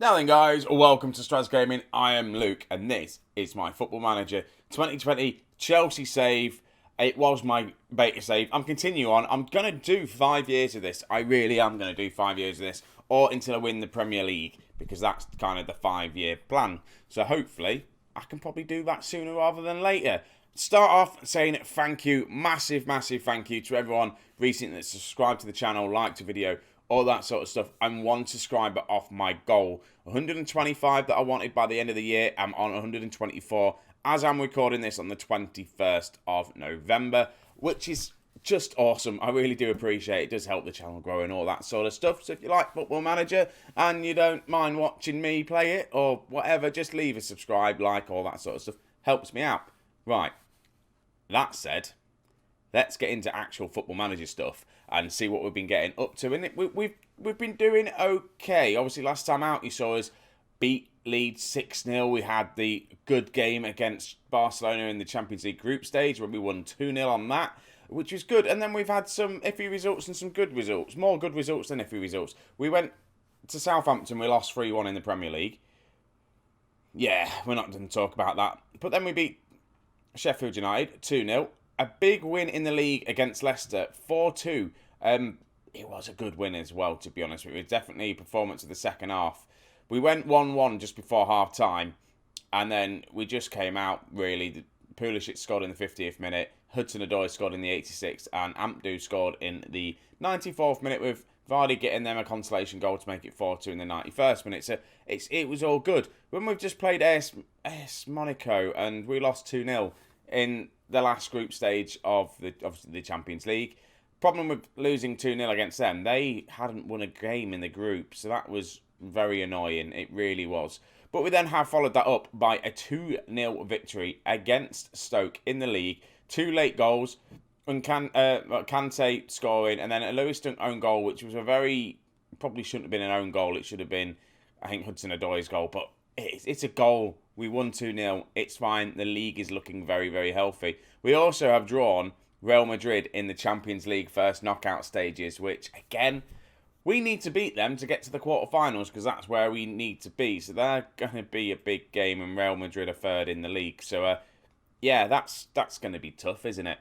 Now then, guys, welcome to Straz Gaming. I am Luke, and this is my Football Manager 2020 Chelsea save. It was my beta save. I'm continuing on. I'm going to do 5 years of this. I really am going to do 5 years of this, or until I win the Premier League, because that's kind of the 5-year plan. So hopefully, I can probably do that sooner rather than later. Start off saying thank you, massive thank you to everyone recently that subscribed to the channel, liked the video, all that sort of stuff. I'm 1 subscriber off my goal. 125 that I wanted by the end of the year. I'm on 124 as I'm recording this on the 21st of November, which is just awesome. I really do appreciate it. It does help the channel grow and all that sort of stuff. So if you like Football Manager and you don't mind watching me play it or whatever, just leave a subscribe, like, all that sort of stuff. Helps me out. Right. That said, let's get into actual Football Manager stuff and see what we've been getting up to. And we've been doing okay. Obviously, last time out, you saw us beat Leeds 6-0. We had the good game against Barcelona in the Champions League group stage where we won 2-0 on that, which was good. And then we've had some iffy results and some good results. More good results than iffy results. We went to Southampton. We lost 3-1 in the Premier League. Yeah, we're not going to talk about that. But then we beat Sheffield United 2-0. A big win in the league against Leicester, 4-2. It was a good win as well, to be honest. It was definitely a performance of the second half. We went 1-1 just before half-time, and then we just came out, really. Pulisic scored in the 50th minute, Hudson-Odoi scored in the 86th, and Ampadu scored in the 94th minute, with Vardy getting them a consolation goal to make it 4-2 in the 91st minute. So it was all good. When we've just played AS Monaco, and we lost 2-0 in the last group stage of the Champions League. Problem with losing 2-0 against them, they hadn't won a game in the group, so that was very annoying. It really was. But we then have followed that up by a 2-0 victory against Stoke in the league. 2 late goals, and Kante scoring, and then a Lewis Dunk own goal, which was probably shouldn't have been an own goal. It should have been, I think, Hudson-Odoi's goal, but it's a goal. We won 2-0. It's fine. The league is looking very healthy. We also have drawn Real Madrid in the Champions League first knockout stages, which, again, we need to beat them to get to the quarterfinals, because that's where we need to be. So they're going to be a big game, and Real Madrid are third in the league. So, yeah, that's going to be tough, isn't it?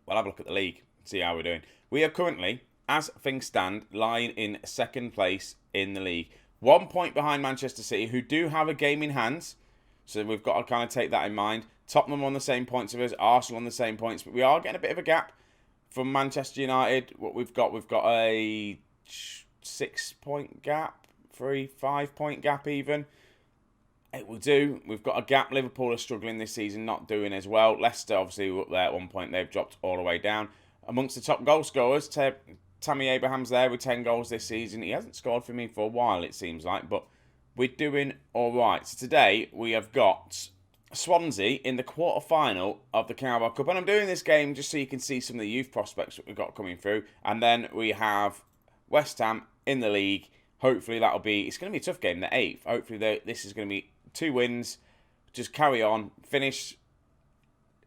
We'll have a look at the league, see how we're doing. We are currently, as things stand, lying in second place in the league. 1 point behind Manchester City, who do have a game in hand. So we've got to kind of take that in mind. Tottenham on the same points as us, Arsenal on the same points, but we are getting a bit of a gap from Manchester United. What we've got a 6-point gap, 5-point gap even. It will do. We've got a gap. Liverpool are struggling this season, not doing as well. Leicester, obviously, were up there at 1 point. They've dropped all the way down. Amongst the top goal scorers, Tammy Abraham's there with 10 goals this season. He hasn't scored for me for a while, it seems like, but we're doing all right. So today, we have got Swansea in the quarter-final of the Carabao Cup. And I'm doing this game just so you can see some of the youth prospects that we've got coming through. And then we have West Ham in the league. Hopefully, it's going to be a tough game, the 8th. Hopefully, this is going to be 2 wins. Just carry on, finish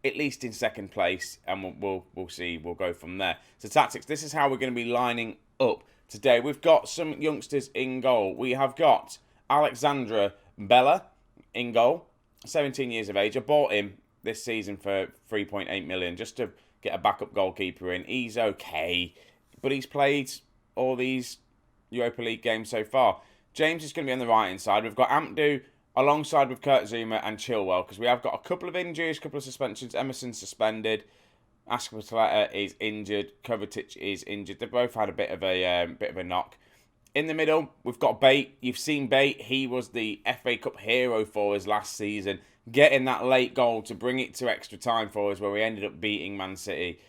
at least in second place, and we'll see. We'll go from there. So tactics. This is how we're going to be lining up today. We've got some youngsters in goal. We have got Alexandra Bella in goal, 17 years of age. I bought him this season for 3.8 million just to get a backup goalkeeper in. He's okay, but he's played all these Europa League games so far. James is going to be on the right-hand side. We've got Ampadu alongside with Kurt Zuma and Chilwell, because we have got a couple of injuries, a couple of suspensions. Emerson suspended. Aspilicueta is injured. Kovacic is injured. They both had a bit of a knock. In the middle, we've got Bate. You've seen Bate. He was the FA Cup hero for us last season, getting that late goal to bring it to extra time for us, where we ended up beating Man City.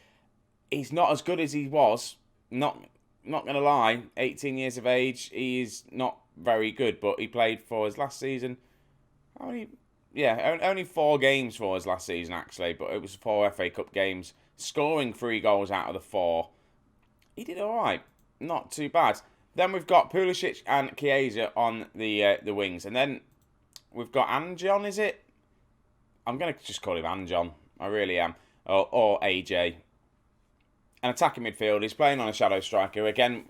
He's not as good as he was. Not going to lie. 18 years of age. He is not very good, but he played for us last season. Only 4 games for us last season, actually, but it was 4 FA Cup games, scoring 3 goals out of the 4. He did all right. Not too bad. Then we've got Pulisic and Chiesa on the wings. And then we've got Anjon, is it? I'm going to just call him Anjon. I really am. Or AJ. An attacking midfield. He's playing on a shadow striker. Again,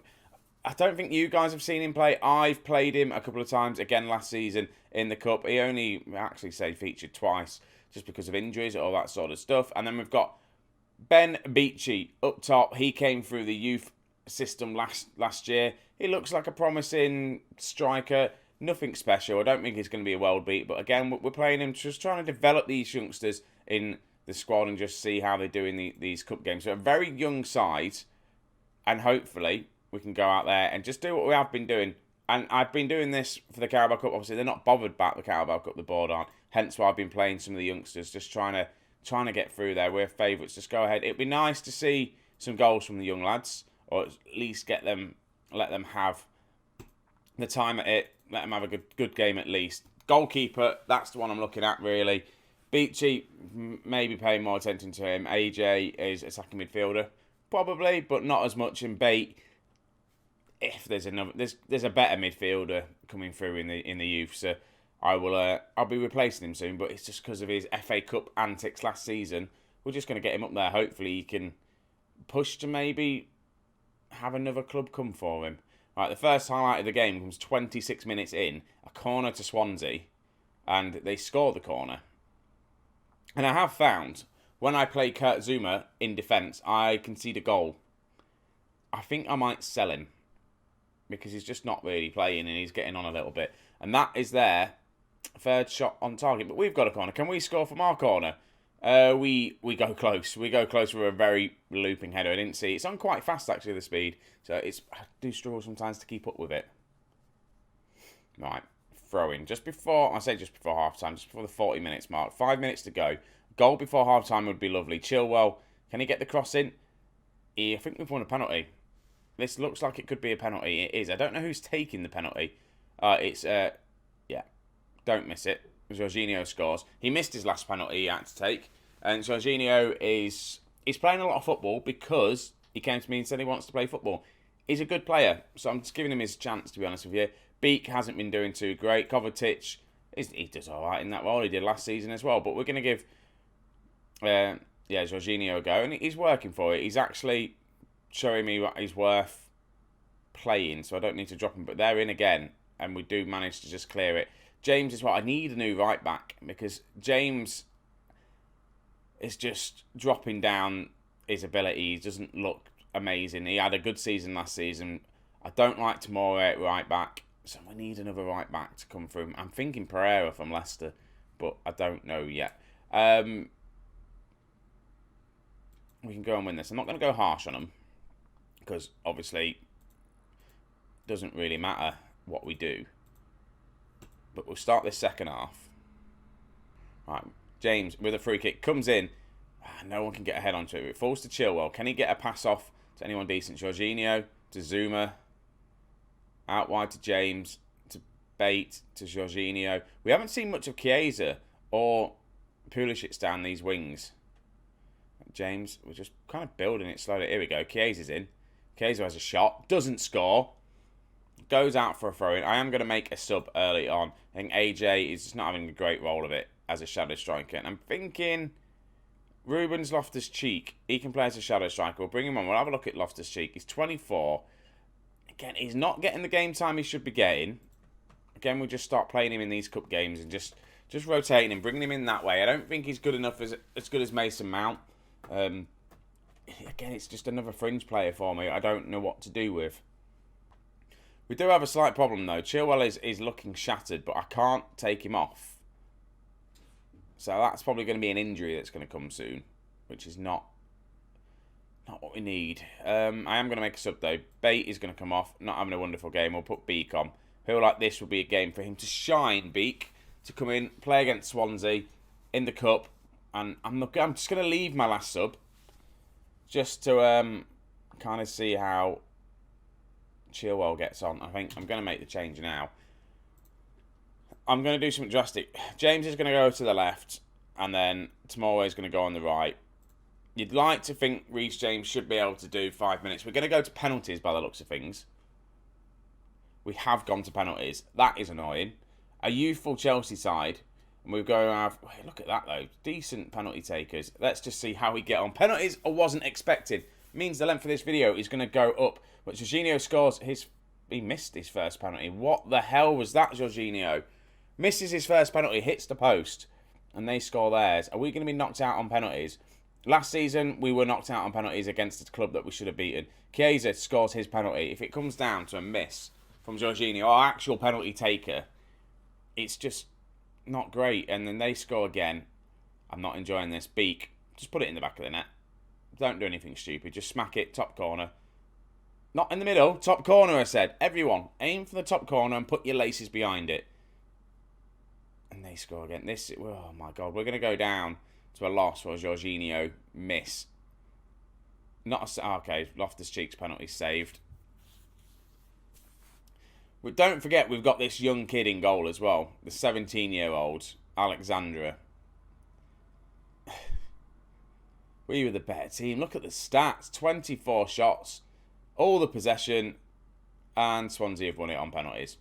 I don't think you guys have seen him play. I've played him a couple of times, again last season in the Cup. He only, actually say, featured twice just because of injuries, all that sort of stuff. And then we've got Ben Beachy up top. He came through the youth system last year. He looks like a promising striker. Nothing special. I don't think he's going to be a world beat. But again, we're playing him, just trying to develop these youngsters in the squad and just see how they do in these Cup games. So a very young side. And hopefully we can go out there and just do what we have been doing. And I've been doing this for the Carabao Cup. Obviously, they're not bothered about the Carabao Cup, the board aren't. Hence why I've been playing some of the youngsters, just trying to get through there. We're favourites. Just go ahead. It'd be nice to see some goals from the young lads, or at least let them have the time at it. Let them have a good game at least. Goalkeeper, that's the one I'm looking at really. Beachy, maybe paying more attention to him. AJ is attacking midfielder, probably, but not as much. And Bate, if there's a better midfielder coming through in the youth, so I'll be replacing him soon. But it's just because of his FA Cup antics last season. We're just going to get him up there. Hopefully he can push to maybe have another club come for him. Right, the first highlight of the game comes 26 minutes in, a corner to Swansea, and they score the corner. And I have found, when I play Kurt Zuma in defence, I concede a goal. I think I might sell him, because he's just not really playing and he's getting on a little bit. And that is their third shot on target. But we've got a corner. Can we score from our corner? We go close. We go close with a very looping header. I didn't see. It's on quite fast, actually, the speed. So I do struggle sometimes to keep up with it. Right. Throw-in. Just before half-time, just before the 40 minutes mark. 5 minutes to go. Goal before half-time would be lovely. Chilwell, can he get the cross in? I think we've won a penalty. This looks like it could be a penalty. It is. I don't know who's taking the penalty. Yeah. Don't miss it. Jorginho scores. He missed his last penalty he had to take. And Jorginho is playing a lot of football because he came to me and said he wants to play football. He's a good player, so I'm just giving him his chance, to be honest with you. Beak hasn't been doing too great. Kovacic, he does all right in that role. He did last season as well. But we're going to give Jorginho a go. And he's working for it. He's actually showing me what he's worth playing, so I don't need to drop him. But they're in again, and we do manage to just clear it. James is what I need a new right back, because James is just dropping down his ability. He doesn't look amazing. He had a good season last season. I don't like Tomori at right back, so we need another right back to come through. I'm thinking Pereira from Leicester, but I don't know yet. We can go and win this. I'm not going to go harsh on him, because obviously it doesn't really matter what we do. But we'll start this second half. Right, James with a free kick comes in. No one can get a head onto it. It falls to Chilwell. Can he get a pass off to anyone decent? Jorginho to Zuma. Out wide to James. To Bate. To Jorginho. We haven't seen much of Chiesa or Pulisic down these wings. James, we're just kind of building it slowly. Here we go. Chiesa's in. Chiesa has a shot. Doesn't score. Goes out for a throw-in. I am going to make a sub early on. I think AJ is just not having a great role of it as a shadow striker. And I'm thinking Ruben's Loftus-Cheek. He can play as a shadow striker. We'll bring him on. We'll have a look at Loftus-Cheek. He's 24. Again, he's not getting the game time he should be getting. Again, we'll just start playing him in these cup games and just rotating him, bringing him in that way. I don't think he's good enough as good as Mason Mount. Again, it's just another fringe player for me. I don't know what to do with. We do have a slight problem, though. Chilwell is looking shattered, but I can't take him off. So that's probably going to be an injury that's going to come soon, which is not what we need. I am going to make a sub, though. Bate is going to come off. Not having a wonderful game. We'll put Beak on. Feel like this would be a game for him to shine, Beak, to come in, play against Swansea in the Cup. And I'm just going to leave my last sub just to kind of see how Chilwell gets on. I think I'm going to make the change now. I'm going to do something drastic. James is going to go to the left, and then Tomori is going to go on the right. You'd like to think Reece James should be able to do 5 minutes. We're going to go to penalties by the looks of things. We have gone to penalties. That is annoying. A youthful Chelsea side, and we're going to have... Look at that, though. Decent penalty takers. Let's just see how we get on. Penalties I wasn't expecting. means the length of this video is going to go up. But Jorginho scores his... He missed his first penalty. What the hell was that, Jorginho? Misses his first penalty, hits the post, and they score theirs. Are we going to be knocked out on penalties? Last season, we were knocked out on penalties against a club that we should have beaten. Chiesa scores his penalty. If it comes down to a miss from Jorginho, our actual penalty taker, it's just not great. And then they score again. I'm not enjoying this. Beak, just put it in the back of the net. Don't do anything stupid. Just smack it, top corner. Not in the middle, top corner, I said. Everyone, aim for the top corner and put your laces behind it. And they score again. This, oh my God, we're going to go down to a loss for Jorginho miss. Not a, okay, Loftus-Cheek's penalty saved. Don't forget, we've got this young kid in goal as well. The 17-year-old, Alexandra. We were the better team. Look at the stats. 24 shots. All the possession. And Swansea have won it on penalties.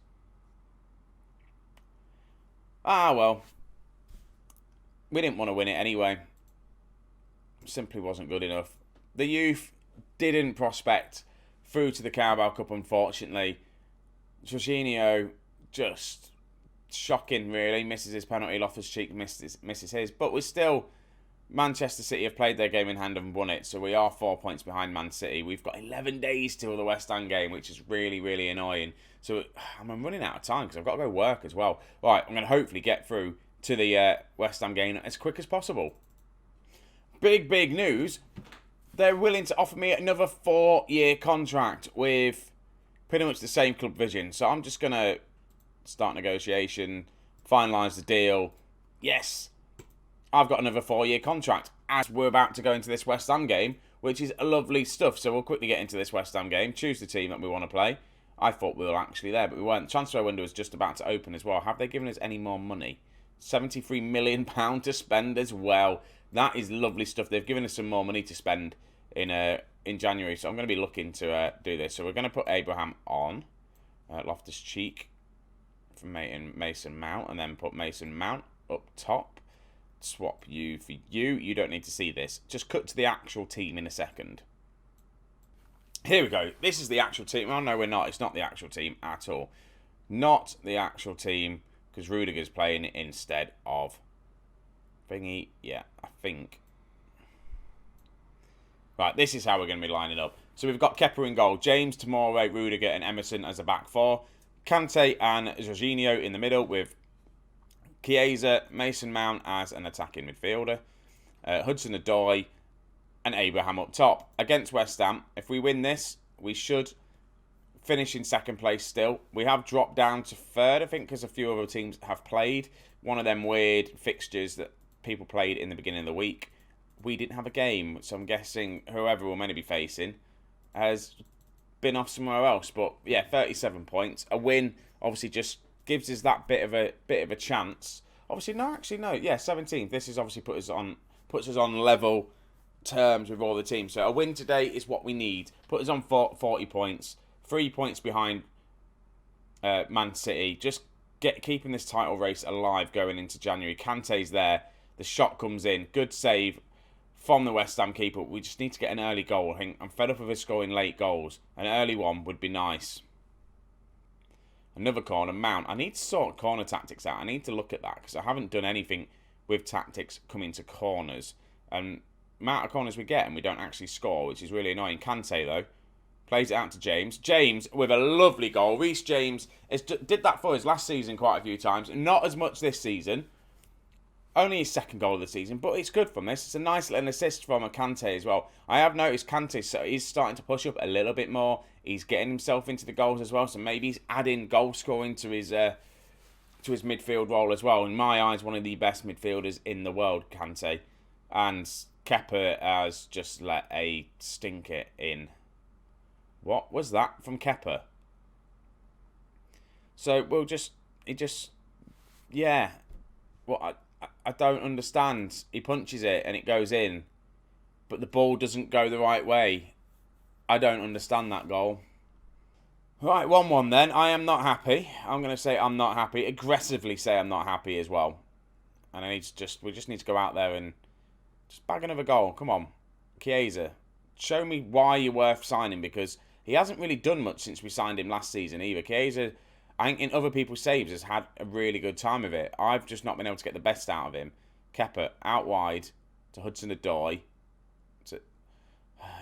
Ah, well. We didn't want to win it anyway. Simply wasn't good enough. The youth didn't prospect through to the Carabao Cup, unfortunately. Jorginho, just shocking, really. Misses his penalty. Loftus-Cheek misses his. But we're still... Manchester City have played their game in hand and won it, so we are 4 points behind Man City. We've got 11 days till the West Ham game, which is really, really annoying. So I'm running out of time because I've got to go work as well. Right, I'm going to hopefully get through to the West Ham game as quick as possible. Big news. They're willing to offer me another 4-year contract with pretty much the same club vision. So I'm just going to start negotiation, finalise the deal. Yes, I've got another 4-year contract as we're about to go into this West Ham game, which is lovely stuff. So we'll quickly get into this West Ham game, choose the team that we want to play. I thought we were actually there, but we weren't. Transfer window is just about to open as well. Have they given us any more money? £73 million to spend as well. That is lovely stuff. They've given us some more money to spend in January, so I'm going to be looking to do this. So we're going to put Abraham on, Loftus-Cheek from Mason Mount, and then put Mason Mount up top. Swap you for you. You don't need to see this. Just cut to the actual team in a second. Here we go. This is the actual team. Oh, no, we're not. It's not the actual team at all. Not the actual team, because Rudiger's playing instead of Thingy. Yeah, I think. Right, this is how we're going to be lining up. So we've got Kepa in goal. James, Tomori, Rudiger and Emerson as a back four. Kante and Jorginho in the middle with Chiesa, Mason Mount as an attacking midfielder. Hudson-Odoi and Abraham up top. Against West Ham, if we win this, we should finish in second place still. We have dropped down to third, I think, because a few other teams have played. One of them weird fixtures that people played in the beginning of the week. We didn't have a game, so I'm guessing whoever we're meant to be facing has been off somewhere else. But yeah, 37 points. A win obviously just gives us that bit of a chance. Obviously, no, actually no. Yeah, 17th. This is obviously puts us on level terms with all the teams. So a win today is what we need. Put us on 40 points, 3 points behind Man City. Just keeping this title race alive going into January. Kante's there. The shot comes in. Good save from the West Ham keeper. We just need to get an early goal. I think I'm fed up of us scoring late goals. An early one would be nice. Another corner, Mount. I need to sort corner tactics out. I need to look at that because I haven't done anything with tactics coming to corners. And amount of corners we get and we don't actually score, which is really annoying. Kante, though, plays it out to James. James with a lovely goal. Reece James did that for us last season quite a few times. Not as much this season. Only his second goal of the season, but it's good from this. It's a nice little assist from a Kante as well. I have noticed Kante, so he's starting to push up a little bit more. He's getting himself into the goals as well, so maybe he's adding goal scoring to his midfield role as well. In my eyes, one of the best midfielders in the world, Kante. And Kepa has just let a stinker in. What was that from Kepa? So yeah. Well, I don't understand. He punches it and it goes in, but the ball doesn't go the right way. I don't understand that goal. Right, 1-1 then. I am not happy. I'm going to say I'm not happy. Aggressively say I'm not happy as well. And we just need to go out there and just bag another goal. Come on. Chiesa. show me why you're worth signing, because he hasn't really done much since we signed him last season either. Chiesa, I think in other people's saves, has had a really good time of it. I've just not been able to get the best out of him. Kepa out wide to Hudson-Odoi.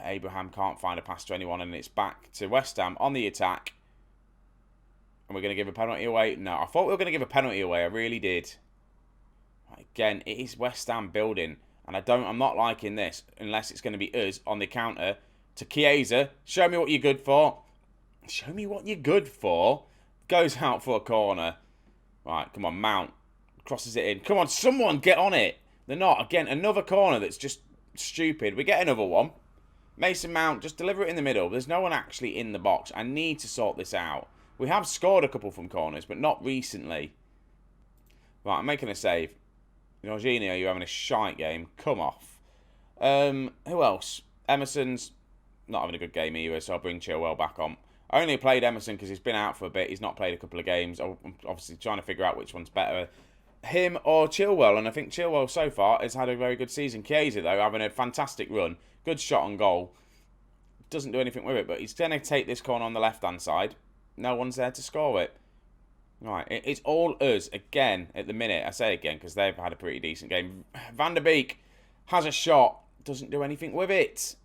Abraham can't find a pass to anyone, and it's back to West Ham on the attack. And we're going to give a penalty away. No, I thought we were going to give a penalty away. I really did. Again, it is West Ham building, and I'm not liking this unless it's going to be us on the counter to Chiesa. Show me what you're good for. Show me what you're good for. Goes out for a corner. Right, come on, Mount crosses it in. Come on, someone get on it. They're not. Again, another corner that's just stupid. We get another one. Mason Mount, just deliver it in the middle. There's no one actually in the box. I need to sort this out. We have scored a couple from corners, but not recently. Right, I'm making a save. Jorginho, you're having a shite game. Come off. Who else? Emerson's not having a good game either, so I'll bring Chilwell back on. I only played Emerson because he's been out for a bit. He's not played a couple of games. I'm obviously trying to figure out which one's better, him or Chilwell. And I think Chilwell so far has had a very good season. Chiesa, though, having a fantastic run. Good shot on goal. Doesn't do anything with it, but he's going to take this corner on the left-hand side. No one's there to score it. Right, it's all us again at the minute. I say again because they've had a pretty decent game. Van der Beek has a shot. Doesn't do anything with it.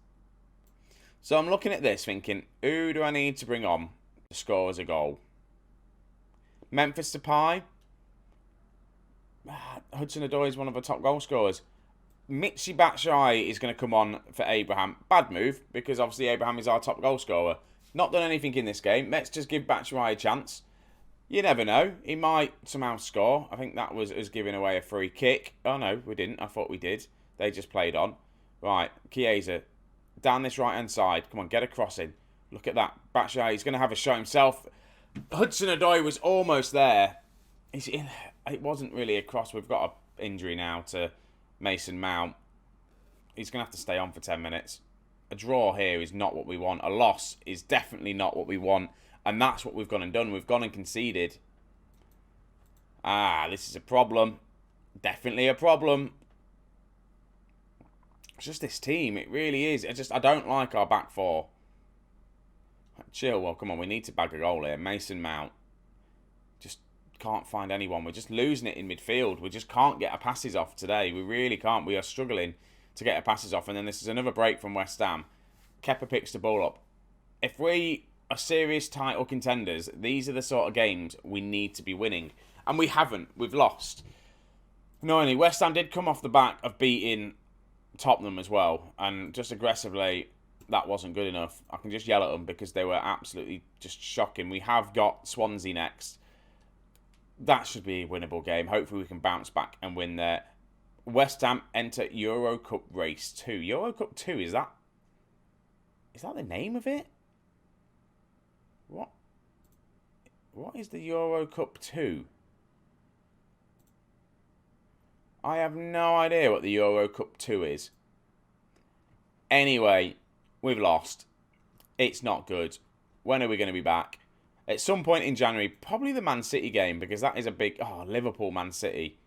So I'm looking at this thinking, who do I need to bring on to score as a goal? Memphis Depay. Hudson-Odoi is one of the top goal scorers. Michy Batshuayi is going to come on for Abraham. Bad move, because obviously Abraham is our top goal scorer. Not done anything in this game. Let's just give Batshuayi a chance. You never know. He might somehow score. I think that was us giving away a free kick. Oh, no, we didn't. I thought we did. They just played on. Right, Chiesa. Down this right-hand side. Come on, get a cross in. Look at that. Batshuayi, he's going to have a shot himself. Hudson-Odoi was almost there. It wasn't really a cross. We've got an injury now to Mason Mount. He's going to have to stay on for 10 minutes. A draw here is not what we want. A loss is definitely not what we want. And that's what we've gone and done. We've gone and conceded. This is a problem. Definitely a problem. It's just this team. It really is. I don't like our back four. Chill. Well, come on. We need to bag a goal here. Mason Mount. Just can't find anyone. We're just losing it in midfield. We just can't get our passes off today. We really can't. We are struggling to get our passes off. And then this is another break from West Ham. Kepa picks the ball up. If we are serious title contenders, these are the sort of games we need to be winning. And we haven't. We've lost. Not only West Ham did come off the back of beating Tottenham as well, and just aggressively, that wasn't good enough. I can just yell at them because they were absolutely just shocking. We have got Swansea next. That should be a winnable game. Hopefully we can bounce back and win there. West Ham enter Euro Cup Race 2. Euro Cup 2, is that the name of it? What is the Euro Cup 2? I have no idea what the Euro Cup 2 is. Anyway, we've lost. It's not good. When are we going to be back? At some point in January, probably the Man City game, because that is a big... Liverpool-Man City.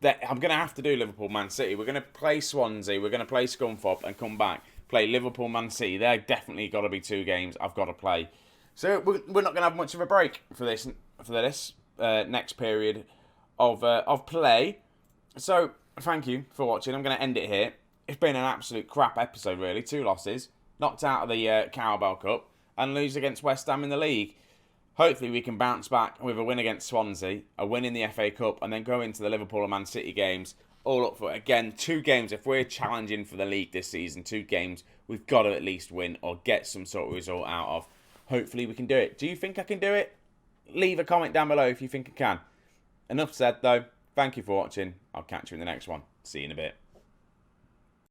I'm going to have to do Liverpool-Man City. We're going to play Swansea. We're going to play Scunthorpe and come back. Play Liverpool-Man City. They're definitely got to be 2 games I've got to play. So we're not going to have much of a break for this next period of play. So thank you for watching. I'm going to end it here. It's been an absolute crap episode, really. 2 losses. Knocked out of the Carabao Cup and lose against West Ham in the league. Hopefully we can bounce back with a win against Swansea, a win in the FA Cup, and then go into the Liverpool and Man City games. All up for it. Again, 2 games. If we're challenging for the league this season, 2 games, we've got to at least win or get some sort of result out of. Hopefully we can do it. Do you think I can do it? Leave a comment down below if you think I can. Enough said, though. Thank you for watching. I'll catch you in the next one. See you in a bit.